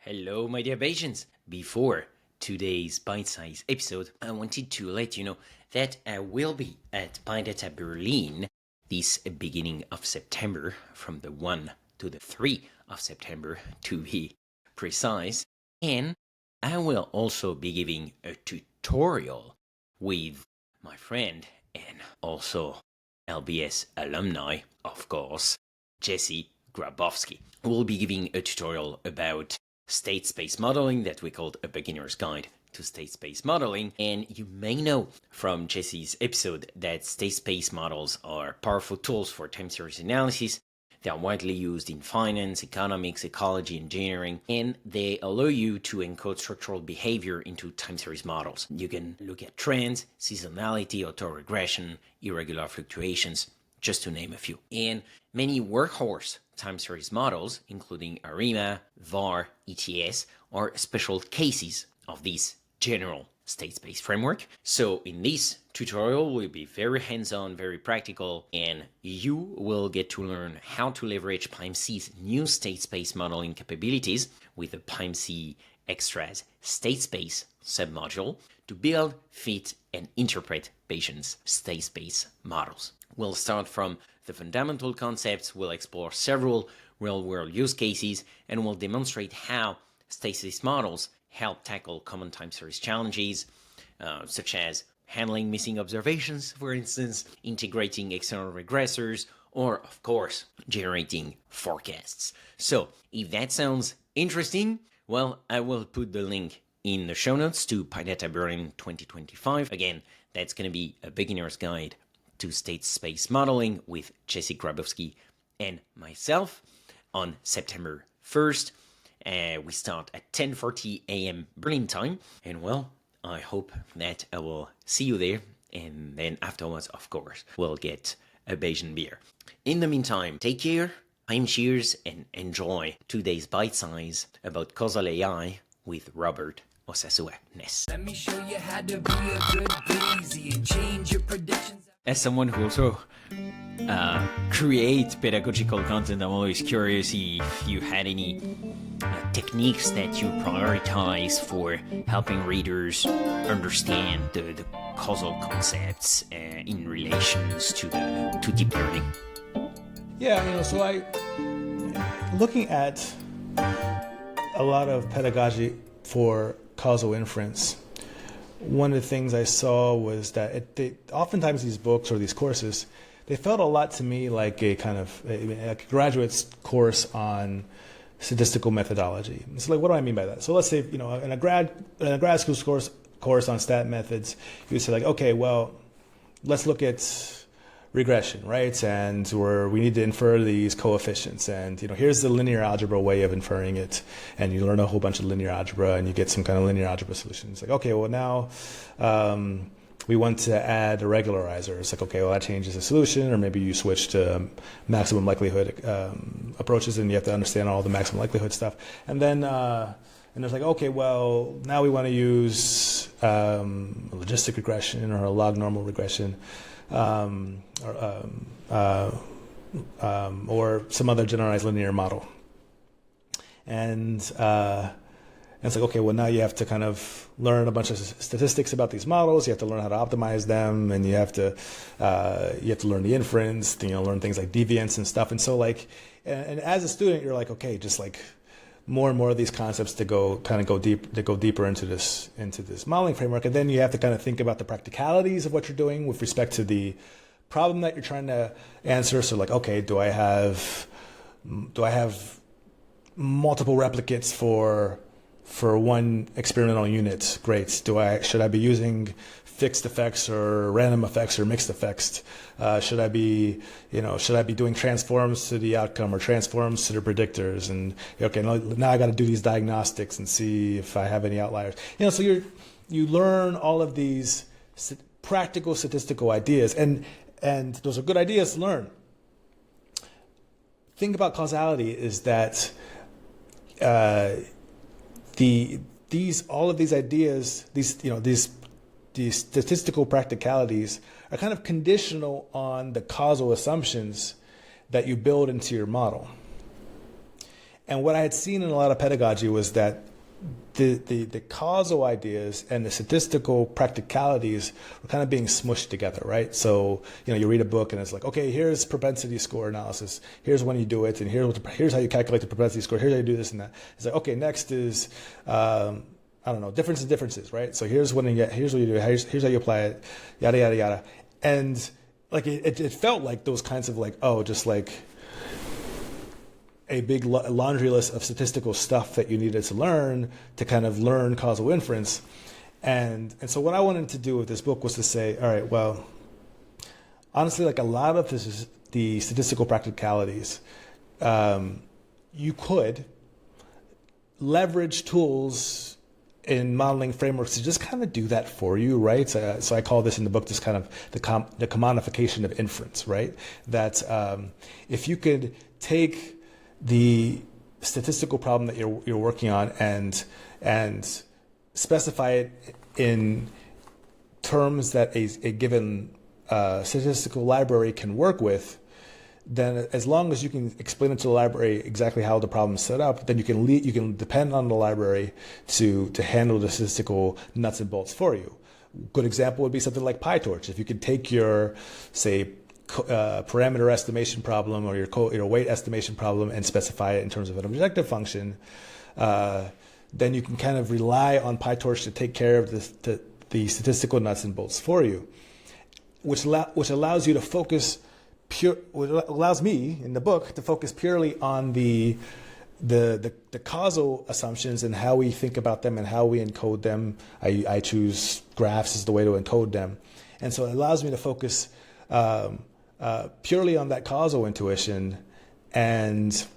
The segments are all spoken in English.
Hello, my dear Bayesians. Before today's bite-sized episode, I wanted to let you know that I will be at PyData Berlin this beginning of September, from the 1 to the 3 of September to be precise. And I will also be giving a tutorial with my friend and also LBS alumni, of course, Jesse Grabowski. We'll be giving a tutorial about state space modeling that we called A Beginner's Guide to State Space Modeling. And you may know from Jesse's episode that state space models are powerful tools for time series analysis. They are widely used in finance, economics, ecology, engineering, and they allow you to encode structural behavior into time series models. You can look at trends, seasonality, autoregression, irregular fluctuations, just to name a few. And many workhorse time series models, including ARIMA, VAR, ETS, are special cases of this general state space framework. So in this tutorial, we'll be very hands-on, very practical, and you will get to learn how to leverage PyMC's new state space modeling capabilities with the PyMC Extras state space submodule to build, fit, and interpret Bayesian's state space models. We'll start from the fundamental concepts, we'll explore several real-world use cases, and we'll demonstrate how state space models help tackle common time series challenges, such as handling missing observations, for instance, integrating external regressors, or, of course, generating forecasts. So, if that sounds interesting, well, I will put the link in the show notes to PyData Berlin 2025. Again, that's going to be a beginner's guide to state space modeling with Jesse Grabowski and myself on September 1st. We start at 10:40 a.m. Berlin time. And well, I hope that I will see you there. And then afterwards, of course, we'll get a Bayesian beer. In the meantime, take care, cheers, and enjoy today's bite size about causal AI with Robert Ness. Let me show you how to be a good busy and change your predictions. As someone who also creates pedagogical content, I'm always curious if you had any techniques that you prioritize for helping readers understand the causal concepts in relations to deep learning. Yeah, so looking at a lot of pedagogy for causal inference, one of the things I saw was that oftentimes these books or these courses, they felt a lot to me like a kind of a graduate's course on statistical methodology. So like, what do I mean by that? So let's say, in a grad school course on stat methods, you would say like, okay, well, let's look at regression, right? And we need to infer these coefficients, and here's the linear algebra way of inferring it, and you learn a whole bunch of linear algebra and you get some kind of linear algebra solution. It's like, okay, well now we want to add a regularizer. It's like, okay, well that changes the solution, or maybe you switch to maximum likelihood approaches, and you have to understand all the maximum likelihood stuff. And then and it's like, okay, well now we want to use a logistic regression or a log normal regression. Or some other generalized linear model. And it's like, okay, well now you have to kind of learn a bunch of statistics about these models. You have to learn how to optimize them, and you have to learn the inference. Learn things like deviance and stuff. And so and as a student, you're like, okay, just like more and more of these concepts to go deeper into this modeling framework. And then you have to kind of think about the practicalities of what you're doing with respect to the problem that you're trying to answer. So like, okay, do I have multiple replicates for one experimental unit? Great. Should I be using fixed effects or random effects or mixed effects? Should I be doing transforms to the outcome or transforms to the predictors? And okay, now I got to do these diagnostics and see if I have any outliers. So you learn all of these practical statistical ideas, and those are good ideas to learn. Thing about causality is that all of these ideas, these statistical practicalities are kind of conditional on the causal assumptions that you build into your model. And what I had seen in a lot of pedagogy was that the causal ideas and the statistical practicalities were kind of being smushed together, right? So, you read a book and it's like, okay, here's propensity score analysis. Here's when you do it, and here's how you calculate the propensity score. Here's how you do this and that. It's like, okay, next is, I don't know, differences, right? So here's what you do, here's how you apply it, yada, yada, yada. And like, it felt like those kinds of like, just like a big laundry list of statistical stuff that you needed to learn to kind of learn causal inference. And so what I wanted to do with this book was to say, all right, well, honestly, like a lot of this is the statistical practicalities. You could leverage tools in modeling frameworks to just kind of do that for you, right? So I call this in the book just kind of the commodification of inference, right? That if you could take the statistical problem that you're working on and specify it in terms that a given statistical library can work with, then as long as you can explain it to the library exactly how the problem is set up, then you can depend on the library to handle the statistical nuts and bolts for you. Good example would be something like PyTorch. If you could take your, say, parameter estimation problem or your weight estimation problem and specify it in terms of an objective function, then you can kind of rely on PyTorch to take care of the statistical nuts and bolts for you, which allows you to focus allows me in the book to focus purely on the causal assumptions and how we think about them and how we encode them. I choose graphs as the way to encode them, and so it allows me to focus purely on that causal intuition, and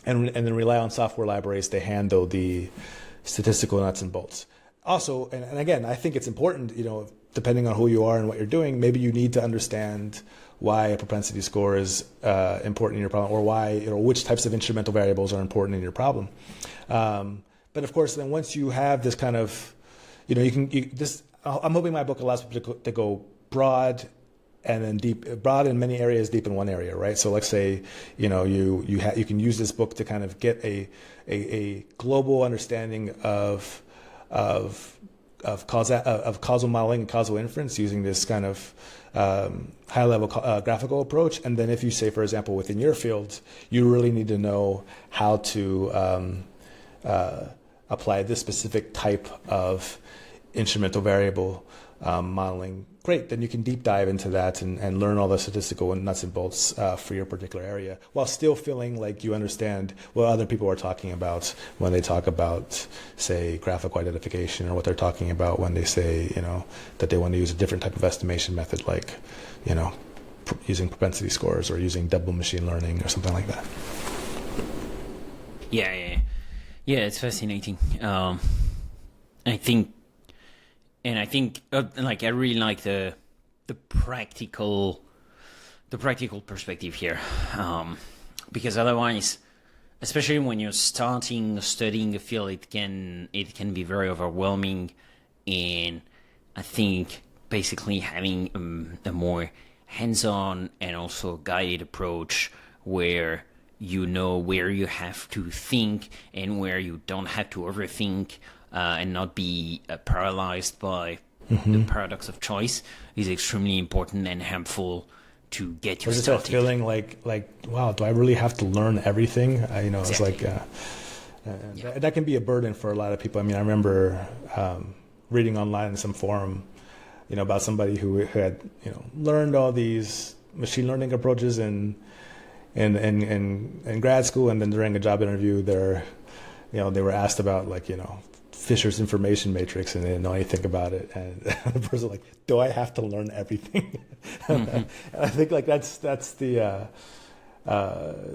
then rely on software libraries to handle the statistical nuts and bolts. Also, and again, I think it's important, depending on who you are and what you're doing, maybe you need to understand why a propensity score is important in your problem, or why, which types of instrumental variables are important in your problem. But of course, then once you have this kind of, I'm hoping my book allows people to go broad and then deep, broad in many areas, deep in one area, right? So let's say, you can use this book to kind of get a global understanding of causal modeling and causal inference using this kind of high-level graphical approach. And then if you say, for example, within your field, you really need to know how to apply this specific type of instrumental variable modeling, great, then you can deep dive into that and learn all the statistical nuts and bolts for your particular area, while still feeling like you understand what other people are talking about when they talk about, say, graphical identification, or what they're talking about when they say, that they want to use a different type of estimation method, like, using propensity scores or using double machine learning or something like that. Yeah, it's fascinating. I think, like, I really like the practical perspective here, because otherwise, especially when you're studying a field, it can be very overwhelming, and I think basically having a more hands-on and also guided approach where you know where you have to think and where you don't have to overthink, and not be paralyzed by the paradox of choice is extremely important and helpful to get you started. Or just that feeling like, wow, do I really have to learn everything? Exactly. It's like, that can be a burden for a lot of people. I mean, I remember reading online in some forum, about somebody who had, learned all these machine learning approaches in grad school, and then during a job interview, they were asked about, like, Fisher's information matrix, and they didn't know anything about it, and the person like, do I have to learn everything? And I think like that's the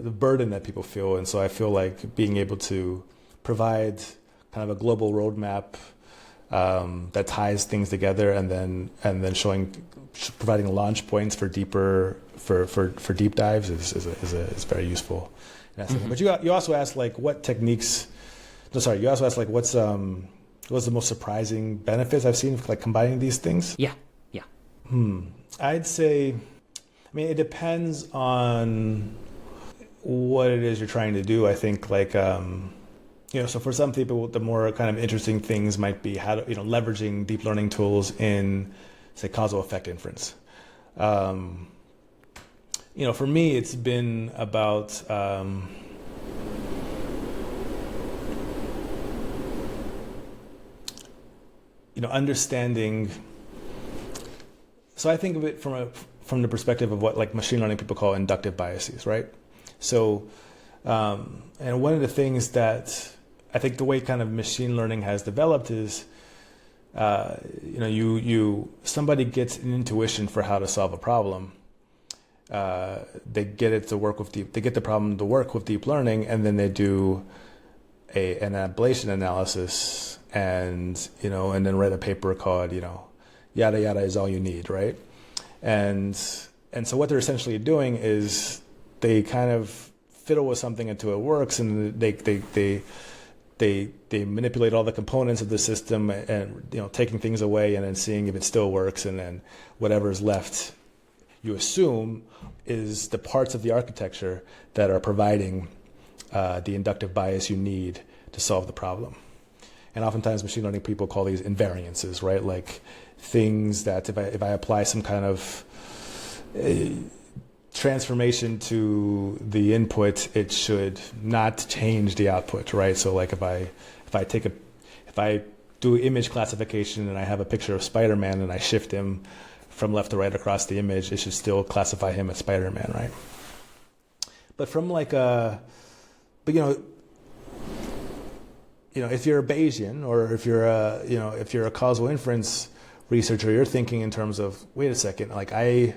burden that people feel, and so I feel like being able to provide kind of a global roadmap that ties things together, and then providing launch points for deep dives is very useful. But you also asked, like, what techniques. No, sorry. You also asked, like, what's the most surprising benefits I've seen of, like, combining these things? Yeah. I'd say, it depends on what it is you're trying to do. I think like, so for some people, the more kind of interesting things might be how to, leveraging deep learning tools in, say, causal effect inference. For me, it's been about, understanding. So I think of it from the perspective of what like machine learning people call inductive biases, right? So, and one of the things that I think the way kind of machine learning has developed is, somebody gets an intuition for how to solve a problem. They get the problem to work with deep learning, and then they do an ablation analysis, and then write a paper called, yada yada is all you need, right? And so what they're essentially doing is they kind of fiddle with something until it works, and they manipulate all the components of the system, and taking things away and then seeing if it still works, and then whatever's left, you assume, is the parts of the architecture that are providing the inductive bias you need to solve the problem. And oftentimes machine learning people call these invariances, right? Like things that if I apply some kind of transformation to the input, it should not change the output, right? So like if I do image classification and I have a picture of Spider-Man and I shift him from left to right across the image, it should still classify him as Spider-Man, right? But from like if you're a Bayesian, or if you're a causal inference researcher, you're thinking in terms of, wait a second, like I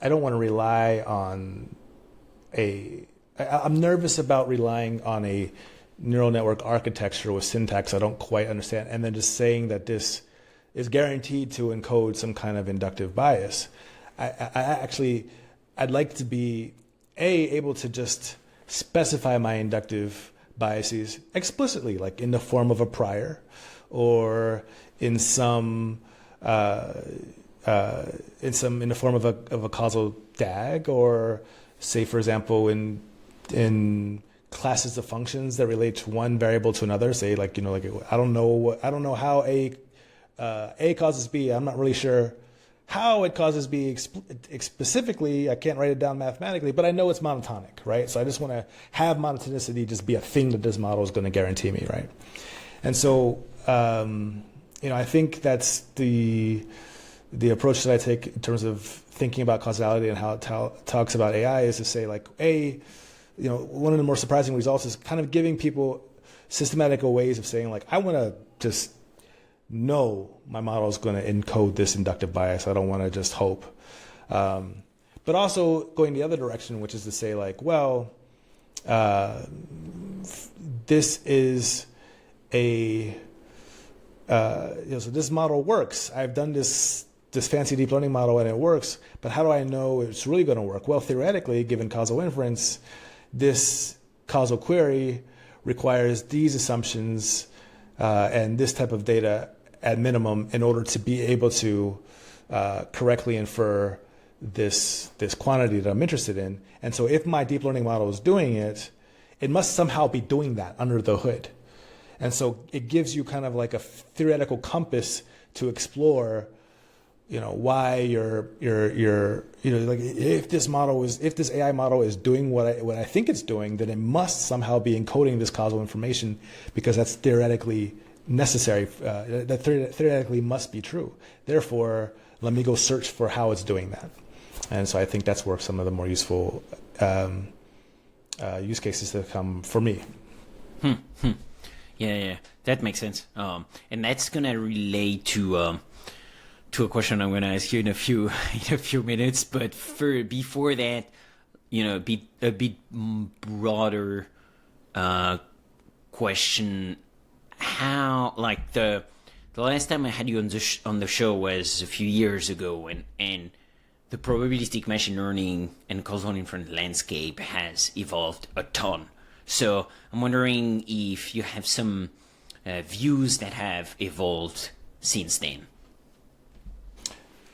don't want to rely on I'm nervous about relying on a neural network architecture with syntax I don't quite understand, and then just saying that this is guaranteed to encode some kind of inductive bias. I'd like to be able to just specify my inductive biases explicitly, like in the form of a prior, or in the form of a causal DAG, or say, for example, in classes of functions that relate to one variable to another. Say, like I don't know how A causes B. I'm not really sure how it causes B specifically. I can't write it down mathematically, but I know it's monotonic, right? So I just want to have monotonicity just be a thing that this model is going to guarantee me, right? And so, I think that's the approach that I take in terms of thinking about causality and how it talks about AI, is to say, like, one of the more surprising results is kind of giving people systematical ways of saying, like, I want to just know my model is going to encode this inductive bias. I don't want to just hope. But also going the other direction, which is to say, like, well, this is so this model works. I've done this fancy deep learning model and it works, but how do I know it's really going to work? Well, theoretically, given causal inference, this causal query requires these assumptions and this type of data at minimum in order to be able to correctly infer this quantity that I'm interested in. And so if my deep learning model is doing it, it must somehow be doing that under the hood. And so it gives you kind of like a theoretical compass to explore, why like if this AI model is doing what I think it's doing, then it must somehow be encoding this causal information, because that's theoretically necessary. That theoretically must be true. Therefore, let me go search for how it's doing that. And so I think that's where some of the more useful use cases have come for me. Yeah, that makes sense. And that's gonna relate to a question I'm gonna ask you in a few minutes. But before that, a bit broader question. How, like, the last time I had you on the show was a few years ago, and the probabilistic machine learning and causal inference landscape has evolved a ton. So I'm wondering if you have some views that have evolved since then.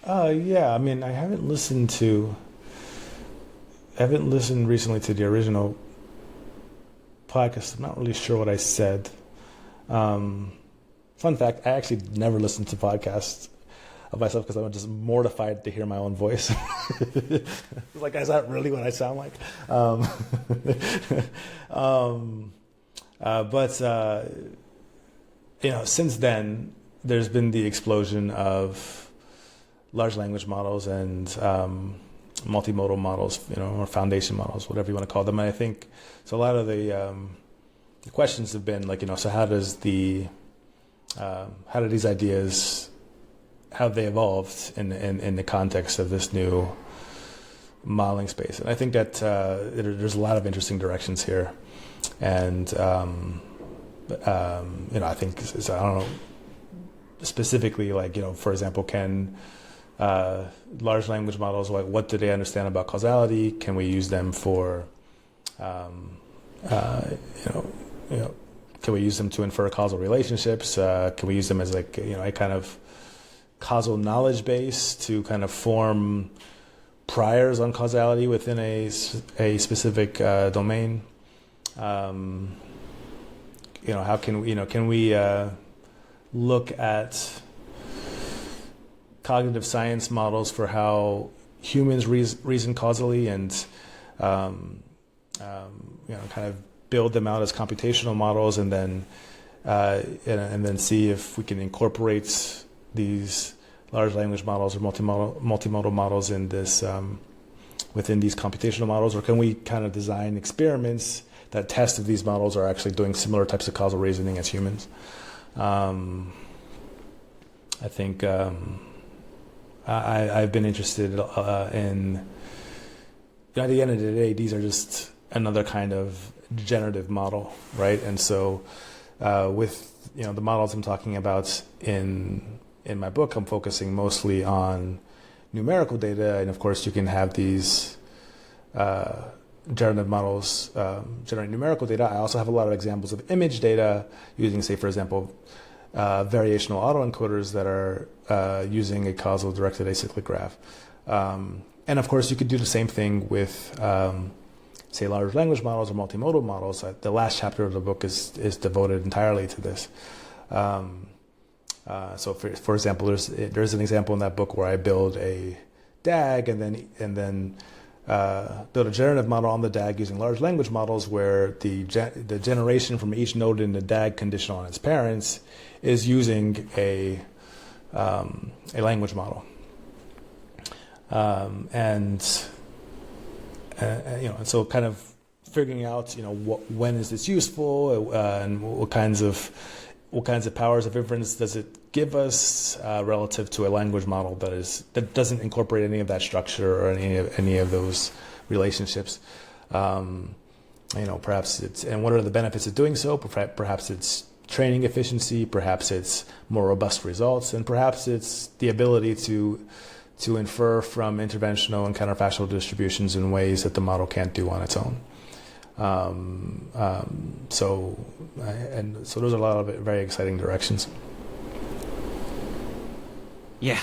Yeah, I mean, I haven't listened to haven't listened recently to the original podcast. I'm not really sure what I said. Fun fact, I actually never listened to podcasts of myself because I'm just mortified to hear my own voice. Like, is that really what I sound like? But since then, there's been the explosion of large language models and multimodal models, or foundation models, whatever you want to call them. And I think so. A lot of the questions have been like, so how do these ideas, how they evolved in the context of this new modeling space? And I think that there's a lot of interesting directions here, and I think I don't know specifically, like, for example, can large language models, like, what do they understand about causality? Can we use them for can we use them to infer causal relationships? Can we use them as like a kind of causal knowledge base to kind of form priors on causality within a specific domain? How can we look at cognitive science models for how humans reason causally, and kind of build them out as computational models, and then see if we can incorporate these large language models or multimodal models in this within these computational models, or can we kind of design experiments that test if these models are actually doing similar types of causal reasoning as humans? I think I've been interested in. At the end of the day, these are just another kind of generative model, right? And so, with the models I'm talking about in my book, I'm focusing mostly on numerical data, and of course, you can have these generative models generate numerical data. I also have a lot of examples of image data using, say, for example, variational autoencoders that are using a causal directed acyclic graph. And of course, you could do the same thing with, say, large language models or multimodal models. The last chapter of the book is devoted entirely to this. So, for example, there's an example in that book where I build a DAG and then build a generative model on the DAG using large language models, where the generation from each node in the DAG conditional on its parents is using a language model. And so kind of figuring out, when is this useful, and what kinds of powers of inference does it give us relative to a language model that doesn't incorporate any of that structure or any of those relationships. Perhaps and what are the benefits of doing so? Perhaps it's training efficiency, perhaps it's more robust results, and perhaps it's the ability to infer from interventional and counterfactual distributions in ways that the model can't do on its own. So those are a lot of very exciting directions. Yeah.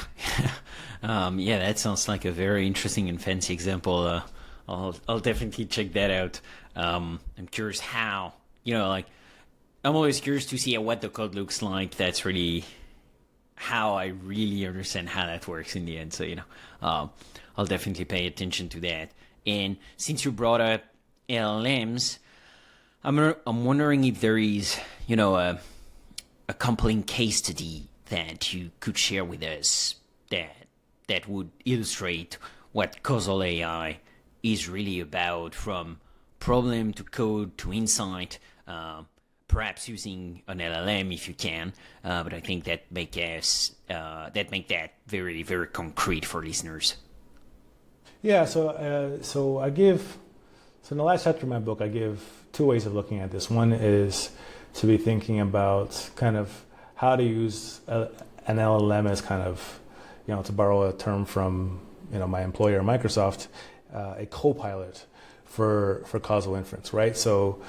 That sounds like a very interesting and fancy example. I'll definitely check that out. I'm curious how, I'm always curious to see what the code looks like. That's really how I really understand how that works in the end. So, I'll definitely pay attention to that. And since you brought up LLMs, I'm wondering if there is, a compelling case study that you could share with us that would illustrate what causal AI is really about, from problem to code to insight, perhaps using an LLM if you can, but I think that make that very, very concrete for listeners. Yeah, so in the last chapter of my book, I give two ways of looking at this. One is to be thinking about kind of how to use an LLM as kind of, to borrow a term from, my employer, Microsoft, a co-pilot for causal inference, right? So,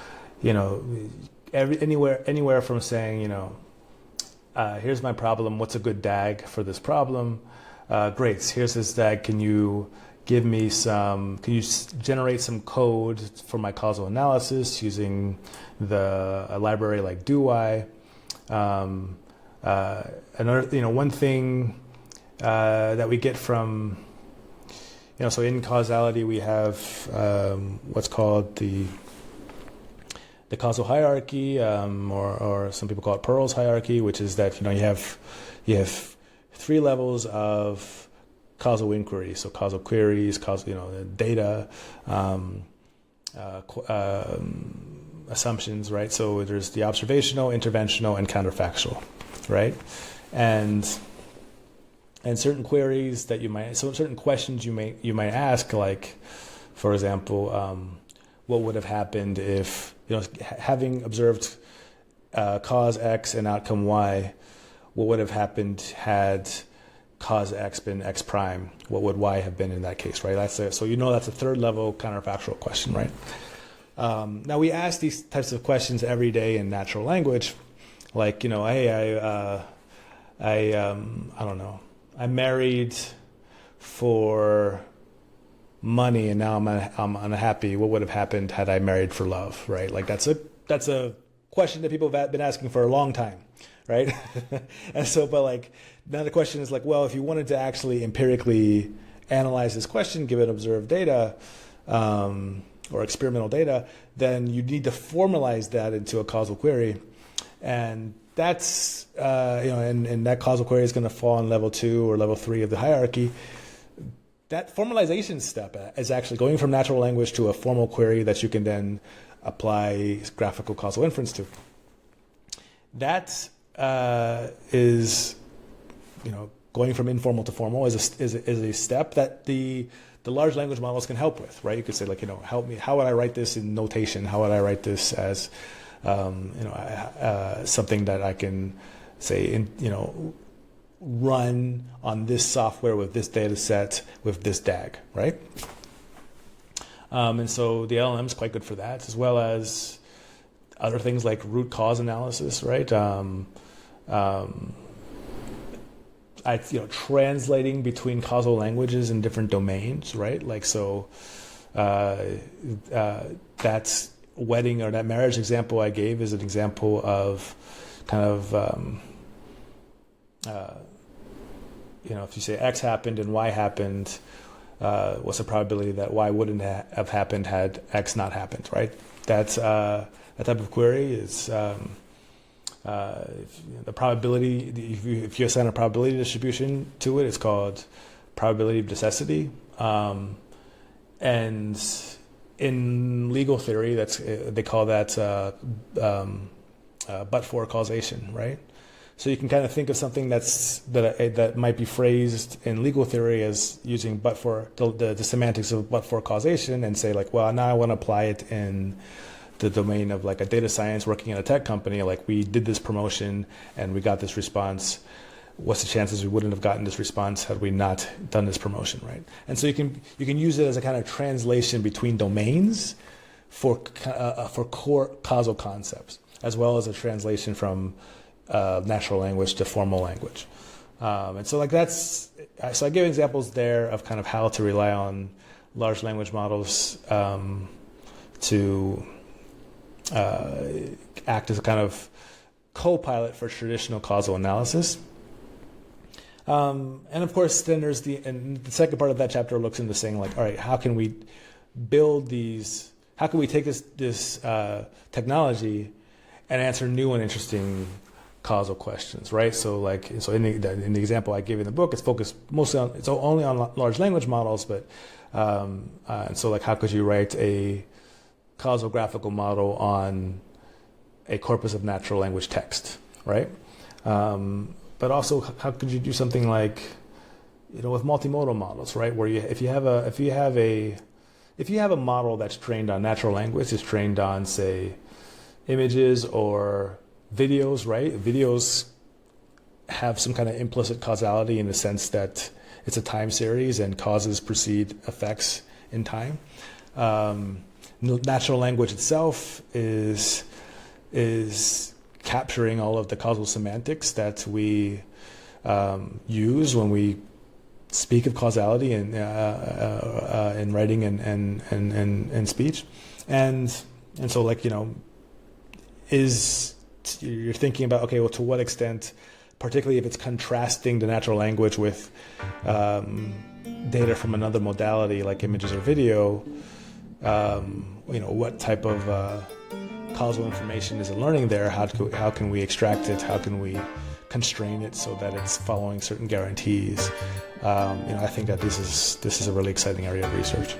anywhere from saying, here's my problem, what's a good DAG for this problem? Great, here's this DAG, can you give me some, can you generate some code for my causal analysis using a library like DoI? Another, one thing that we get from, so in causality we have what's called the causal hierarchy, or some people call it Pearl's hierarchy, which is that you have 3 levels of causal inquiry. So causal queries, data, assumptions, right? So there's the observational, interventional, and counterfactual, right? And certain queries that certain questions you might ask, like, for example, what would have happened if, having observed cause X and outcome Y, what would have happened had cause X been X prime? What would Y have been in that case, right? So that's a 3rd level counterfactual question, right? Now we ask these types of questions every day in natural language, like, hey, I don't know, I married for money and now I'm unhappy. What would have happened had I married for love, right? Like that's a question that people have been asking for a long time, right? And so, but like now the question is like, well, if you wanted to actually empirically analyze this question, given observed data, or experimental data, then you need to formalize that into a causal query. And that's, and that causal query is going to fall on level 2 or level 3 of the hierarchy. That formalization step is actually going from natural language to a formal query that you can then apply graphical causal inference to. That is, going from informal to formal is a step that the large language models can help with, right? You could say, like, help me. How would I write this in notation? How would I write this as, something that I can say, run on this software with this data set with this DAG, right? And so the LLM is quite good for that, as well as other things like root cause analysis, right? Translating between causal languages in different domains, right? Like, so that's wedding or that marriage example I gave is an example of kind of, if you say X happened and Y happened, what's the probability that Y wouldn't have happened had X not happened, right? That's that type of query is the probability. If you assign a probability distribution to it, it's called probability of necessity. And in legal theory, they call that but-for causation, right? So you can kind of think of something that might be phrased in legal theory as using but-for, the semantics of but-for causation, and say, like, well, now I want to apply it in the domain of like a data science working in a tech company. Like, we did this promotion and we got this response. What's the chances we wouldn't have gotten this response had we not done this promotion, right? And so you can use it as a kind of translation between domains for core causal concepts, as well as a translation from natural language to formal language. And so, like, so I give examples there of kind of how to rely on large language models to act as a kind of co-pilot for traditional causal analysis. And of course, then there's the second part of that chapter looks into saying, like, all right, how can we build these? How can we take this technology and answer new and interesting causal questions, right? So in the example I gave in the book, it's focused mostly on, it's only on large language models, but and so, like, how could you write a causal graphical model on a corpus of natural language text, right? But also, how could you do something like, with multimodal models, right? Where if you have a model that's trained on natural language, is trained on, say, images or videos, right? Videos have some kind of implicit causality in the sense that it's a time series and causes precede effects in time. Natural language itself is capturing all of the causal semantics that we use when we speak of causality in writing and speech, and so, like, you're thinking about, okay, well, to what extent, particularly if it's contrasting the natural language with data from another modality like images or video, what type of causal information is it learning there? How can we extract it? How can we constrain it so that it's following certain guarantees? I think that this is a really exciting area of research.